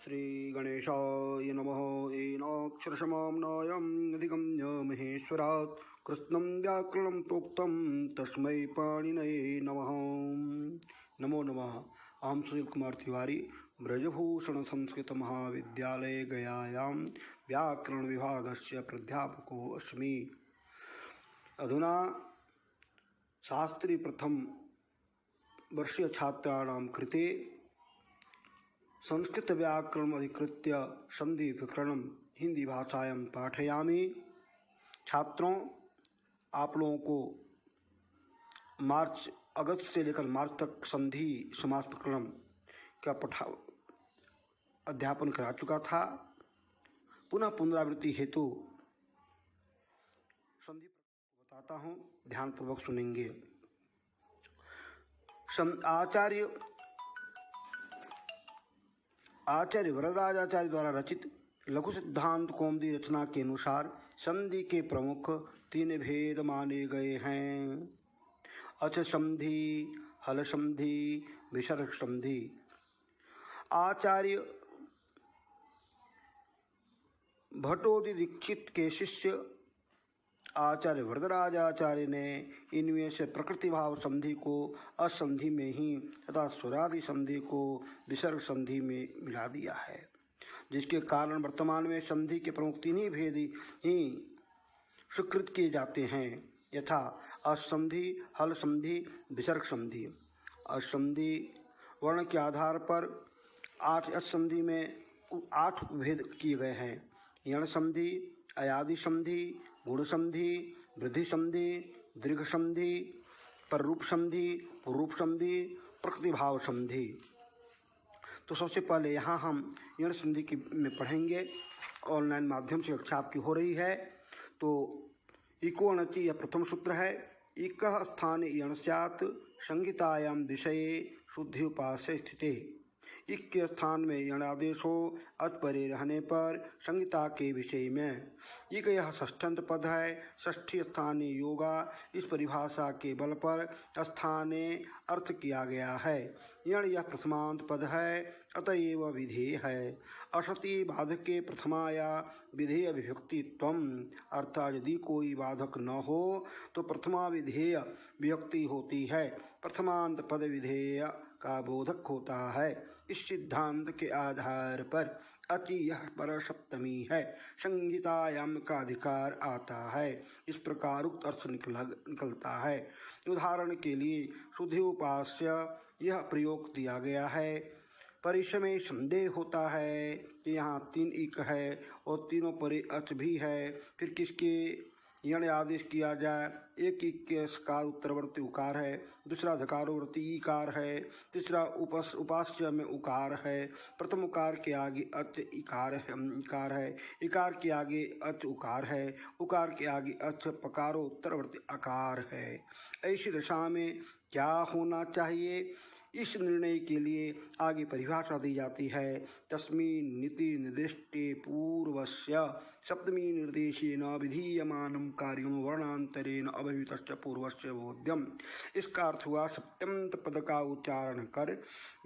श्रीगणेशाय नमः। येनाक्षरसमाम्नायम् अधिगम्य महेश्वरात् कृत्स्नं व्याकरणं प्रोक्तं तस्मै पाणिनये नमः। नमो नमः। अहं सुनील कुमार तिवारी ब्रजभूषण संस्कृत महाविद्यालये गयायां व्याकरण विभागस्य प्राध्यापको अस्मि। अधुना शास्त्री प्रथम वर्षीय छात्राणां कृते संस्कृत व्याकरण अधिकृत्य संधि विकरणम हिंदी भाषायां पाठयामि। छात्रों, आप लोगों को अगस्त से लेकर मार्च तक संधि समास प्रकरण का अध्यापन करा चुका था। पुनः पुनरावृत्ति हेतु संधि को बताता हूँ, ध्यानपूर्वक सुनेंगे। आचार्य वरदराजाचार्य द्वारा रचित लघु सिद्धांत कौमुदी रचना के अनुसार संधि के प्रमुख 3 भेद माने गए हैं: अच संधि, हल संधि, विसर्ग संधि। आचार्य भट्टोदि दीक्षित के शिष्य आचार्य वरदराजाचार्य ने इनमें से प्रकृति भाव संधि को असंधि में ही तथा स्वरादि संधि को विसर्ग संधि में मिला दिया है, जिसके कारण वर्तमान में संधि के प्रमुख 3 ही भेद ही स्वीकृत किए जाते हैं, यथा असंधि, हल संधि, विसर्ग संधि। असंधि वर्ण के आधार पर 8 असंधि में 8 भेद किए गए हैं: यण संधि, अयादि संधि, गुण संधि, वृद्धि संधि, दीर्घ संधि, पररूप संधि, पुरूप संधि, प्रकृति भाव संधि। तो सबसे पहले यहाँ हम यण संधि में पढ़ेंगे। ऑनलाइन माध्यम से कक्षा आपकी हो रही है। तो इको अणचि यह प्रथम सूत्र है। इकः स्थाने यण स्यात् संहितायां विषये शुद्धि उपास्य स्थिते। इक के स्थान में यण आदेश हो अच परे रहने पर संहिता के विषय में। इक यह षष्ठ्यंत पद है। षष्ठी स्थानीय योगा इस परिभाषा के बल पर स्थाने अर्थ किया गया है। यण यह प्रथमांत पद है, अतएव विधेय है। असति बाधक के प्रथमाया विधेय विभक्ति त्वम, अर्थात यदि कोई बाधक न हो तो प्रथमा विधेय विभक्ति होती है। प्रथमांत पद विधेय का बोधक होता है। इस सिद्धांत के आधार पर अति यह पर सप्तमी है, संहितायाम का अधिकार आता है। इस प्रकार उक्त अर्थ निकलता है। उदाहरण के लिए शुद्धि उपास्य यह प्रयोग दिया गया है। पर इसमें संदेह होता है कि यहाँ 3 इक है और तीनों परे अच भी है, फिर किसके यण आदेश किया जाए। एक इक के सकार उत्तरवर्ती उकार है, दूसरा धकारोवर्ती ईकार है, तीसरा उपास्य में उकार है। प्रथम उकार के आगे अच इकार है, इकार के आगे अच उकार है, उकार के आगे अच पकारो उत्तरवर्ती अकार है। ऐसी दशा में क्या होना चाहिए, इस निर्णय के लिए आगे परिभाषा दी जाती है। तस्मिन् नीति निर्दिष्टे पूर्वस्य सप्तमी निर्देशेन विधीयमानं कार्यं वर्णांतरेण अभिहितस्य पूर्वस्य बोध्यम। इसका अर्थ हुआ, सप्तम्यंत पद का उच्चारण कर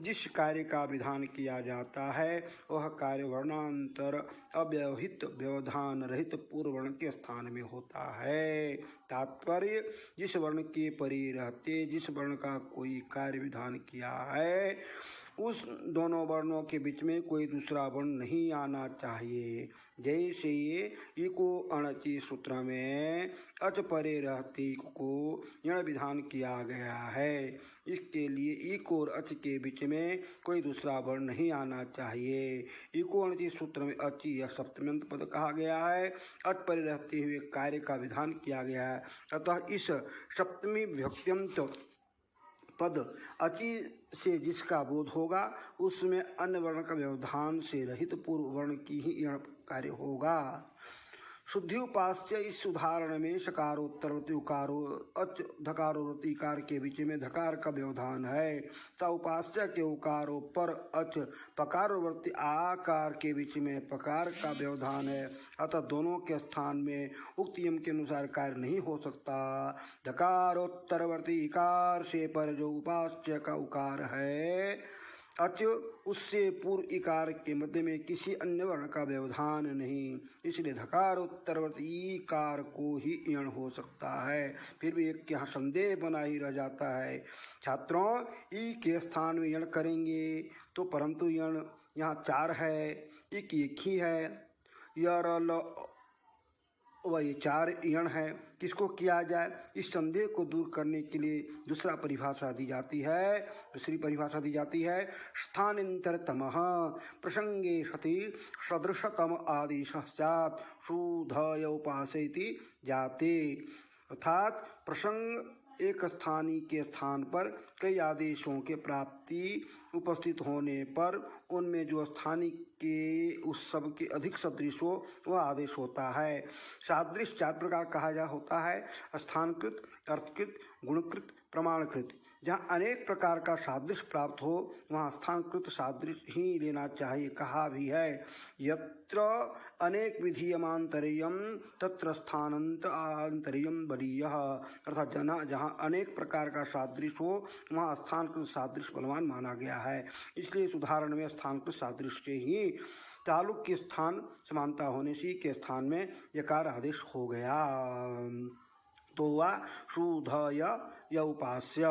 जिस कार्य का विधान किया जाता है वह कार्य वर्णांतर अव्यवहित व्यवधान रहित पूर्व वर्ण के स्थान में होता है। तात्पर्य, जिस वर्ण के परे रहते जिस वर्ण का कोई कार्य विधान किया है उस दोनों वर्णों के बीच में कोई दूसरा वर्ण नहीं आना चाहिए। जैसे इको अणचि सूत्र में अच परे रहते को यण विधान किया गया है। इसके लिए इको और अच के बीच में कोई दूसरा वर्ण नहीं आना चाहिए। इको अणचि सूत्र में अचि यह सप्तम्यंत पद कहा गया है। अच परे रहते हुए कार्य का विधान किया गया है, अतः इस सप्तमी विभक्त्यंत पद अचि से जिसका बोध होगा उसमें अन्य वर्ण का व्यवधान से रहित पूर्व वर्ण की ही यण कार्य होगा। शुद्धि उपास्य इस उदाहरण में सकारोत्तरवर्ती उकारो अच धकारोवर्ती इकार के बीच में धकार का व्यवधान है, तथा उपास्य के उकारों पर अच पकारोवर्ती आकार के बीच में पकार का व्यवधान है, अतः दोनों के स्थान में उक्त नियम के अनुसार कार्य नहीं हो सकता। धकारोत्तरवर्ती इकार से पर जो उपास्य का उकार है अच उससे पूर्व इकार के मध्य में किसी अन्य वर्ण का व्यवधान नहीं, इसलिए धकार उत्तरवर्ती ईकार को ही यण हो सकता है। फिर भी एक यहाँ संदेह बना ही रह जाता है। छात्रों, ई के स्थान में यण करेंगे तो परंतु यण यहाँ 4 है, एक ही है, यर वही 4 यण है, किसको किया जाए? इस संदेह को दूर करने के लिए दूसरी परिभाषा दी जाती है स्थानांतरतमः प्रसंगे सति सदृशतम आदेश स्यात् शुद्धय उपासेति जाते। अर्थात प्रसंग एक स्थानीय के स्थान पर कई आदेशों के प्राप्ति उपस्थित होने पर उनमें जो स्थानीय के उस सब के अधिक सदृश हो वह आदेश होता है। सादृश 4 प्रकार कहा जा होता है: स्थानकृत, अर्थकृत, गुणकृत, प्रमाणकृत। जहाँ अनेक प्रकार का सादृश प्राप्त हो वहाँ स्थानकृत सादृश ही लेना चाहिए, कहा भी है। यत्र अनेक विधीयमांतरेयम तत्र स्थानांत आंतरेयम बलीयः। अर्थात जहाँ अनेक प्रकार का सादृश हो वहाँ स्थानकृत सादृश बलवान माना गया है। इसलिए इस उदाहरण में स्थानकृत सादृश से ही तालुक के स्थान समानता होने से के स्थान में यकार आदेश हो गया। तो वह शुद्धय य उपास्य।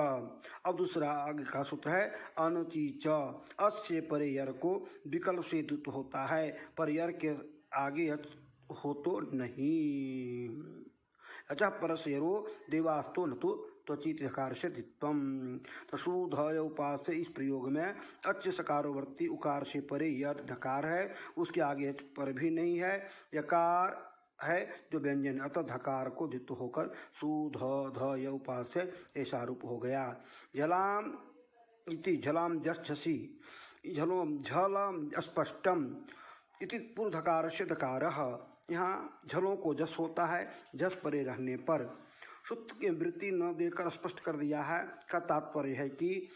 अब दूसरा आगे का सूत्र है अनुचीच। अस्य परे यर को विकल्प से द्वित्व होता है, पर यर के आगे हो तो नहीं। अतः परस्यरो देवास्तो न तो त्वचित यकार से द्वित्वम। तो शुद्धय उपास्य इस प्रयोग में अच्छ सकारोवर्ती उकार से परे यर धकार है, उसके आगे पर भी नहीं है, यकार है जो व्यंजन, अतः धकार को द्वित्व होकर सुध ध य उपास्य ऐसा रूप हो गया। झलाम इति झलाम जसी झलोम झलम स्पष्टम इति पूर्व धकार से धकारः। यहाँ झलों को जस होता है, जस परे रहने पर सूत्र की वृत्ति न देकर स्पष्ट कर दिया है। का तात्पर्य है कि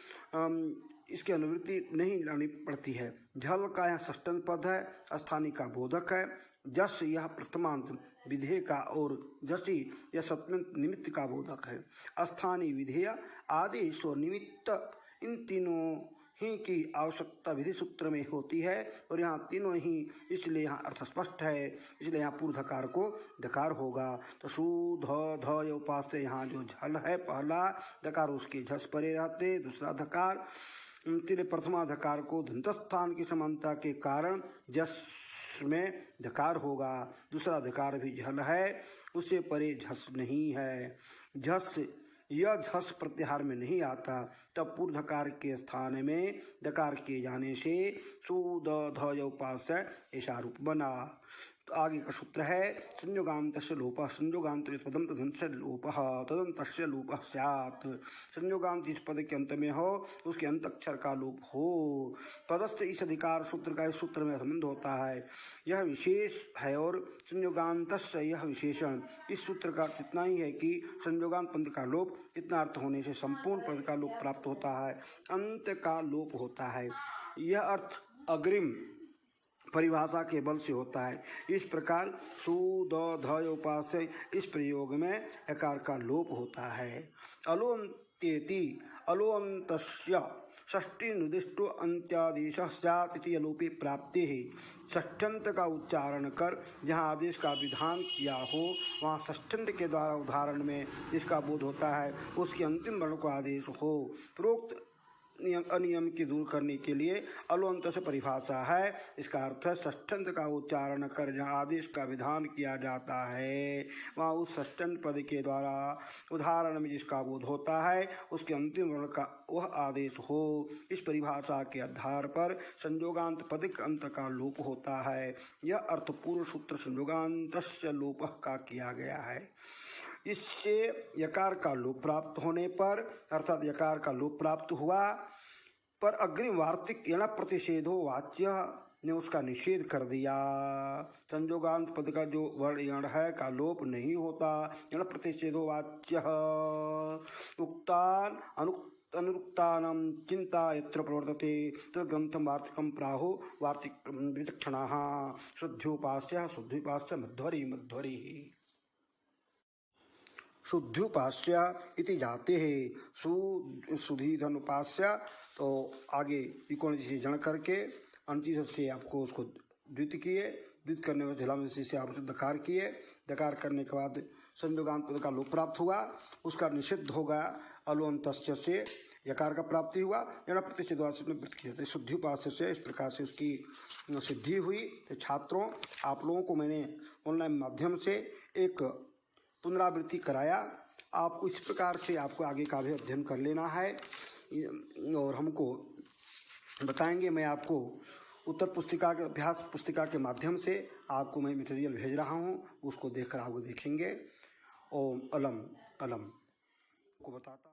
इसकी अनुवृत्ति नहीं लानी पड़ती है। झल का यहाँ षष्ठ्यंत पद है, स्थानीय का बोधक है। जस यह प्रथमांत विधेय का और जसी यह सप्तमांत निमित्त का बोधक है। स्थानीय विधेय आदेश और निमित्त इन तीनों ही की आवश्यकता विधि सूत्र में होती है और यहाँ तीनों ही, इसलिए यहाँ अर्थ स्पष्ट है, इसलिए यहाँ पूर्व धकार को धकार होगा। तो सु ध ध य उपास्य यहाँ जो झल है पहला धकार उसके झस परे रहते, दूसरा धकार तीसरे प्रथमा धकार को धंतस्थान की समानता के कारण जस में धकार होगा। दूसरा धकार भी झल है, उससे परे झस नहीं है। झस यह झस प्रत्याहार में नहीं आता, तब पूर्व धकार के स्थान में धकार किए जाने से सु द ध य उपास्य ऐसा रूप बना। तो आगे का सूत्र है संयोगान्तस्य लोपः। संयोगान्त पदम तदंतस्य लोपः तदंतस्य लोपः स्यात्। संयोगांत इस पद के अंत में हो उसके अंत अक्षर का लोप हो। पदस्थ इस अधिकार सूत्र का इस सूत्र में संबंध होता है, यह विशेष है, और संयोगान्तस्य यह विशेषण। इस सूत्र का इतना ही है कि संयोगांत पद का लोप इतना अर्थ होने से संपूर्ण पद का लोप प्राप्त होता है, अंत का लोप होता है। यह अर्थ अग्रिम परिभाषा के बल से होता है। इस प्रकार सु द ध य उपास्य इस प्रयोग में यकार का लोप होता है। अलोन्तेति अलोन्तस्य षष्ठी निर्दिष्टो अंत्यादेश स्यात् इति अलोपे प्राप्ति है। षष्ठ्यंत का उच्चारण कर जहाँ आदेश का विधान किया हो वहाँ षष्ठ्यंत के द्वारा उदाहरण में जिसका बोध होता है उसके अंतिम वर्ण को आदेश हो। प्रोक्त अनियम की दूर करने के लिए अलोन्त से परिभाषा है। इसका अर्थ है षष्ठ्यंत का उच्चारण कर जहाँ आदेश का विधान किया जाता है वहाँ उस षष्ठ्यंत पद के द्वारा उदाहरण में जिसका बोध होता है उसके अंतिम वर्ण का वह आदेश हो। इस परिभाषा के आधार पर संयोगांत पद के अंत का लोप होता है। यह अर्थ पूर्व सूत्र संयोगान्तस्य लोपः का किया गया है। इससे यकार का लोप प्राप्त होने पर अर्थात यकार का लोप प्राप्त हुआ पर अग्रिम वार्तिक यण प्रतिषेधो वाच्य ने उसका निषेध कर दिया। संयोगांत पद का जो वर्ण यण है का लोप नहीं होता। यण प्रतिषेधो वाच्य उक्तान अनुक्तानां चिंता यत्र प्रवर्तते तद्ग्रंथं वार्तिकं प्राहु वार्तिक विचक्षणाः शुद्ध्योपास्य शुद्ध्योपास्य मध्वरी मध्वरी। शुद्ध्युपास्य इति जाते हैं। सुधी धन उपास्य, तो आगे इकोण से जण करके अंतिम से आपको उसको द्वित किए, द्वित करने में झलाम से आप दकार किए, दकार करने के बाद संयोगांत पद का लोप प्राप्त हुआ, उसका निषिद्ध हो गया। अलुअंतस्य से यकार का प्राप्ति हुआ, यण प्रतिष्ठित द्वारा से शुद्ध्युपास्य से इस प्रकार से उसकी सिद्धि हुई। तो छात्रों, आप लोगों को मैंने ऑनलाइन माध्यम से एक पुनरावृत्ति कराया। आप इस प्रकार से आपको आगे का भी अध्ययन कर लेना है और हमको बताएंगे। मैं आपको उत्तर पुस्तिका के अभ्यास पुस्तिका के माध्यम से आपको मैं मटेरियल भेज रहा हूँ, उसको देखकर आपको देखेंगे। ओम अलम अलम को बताता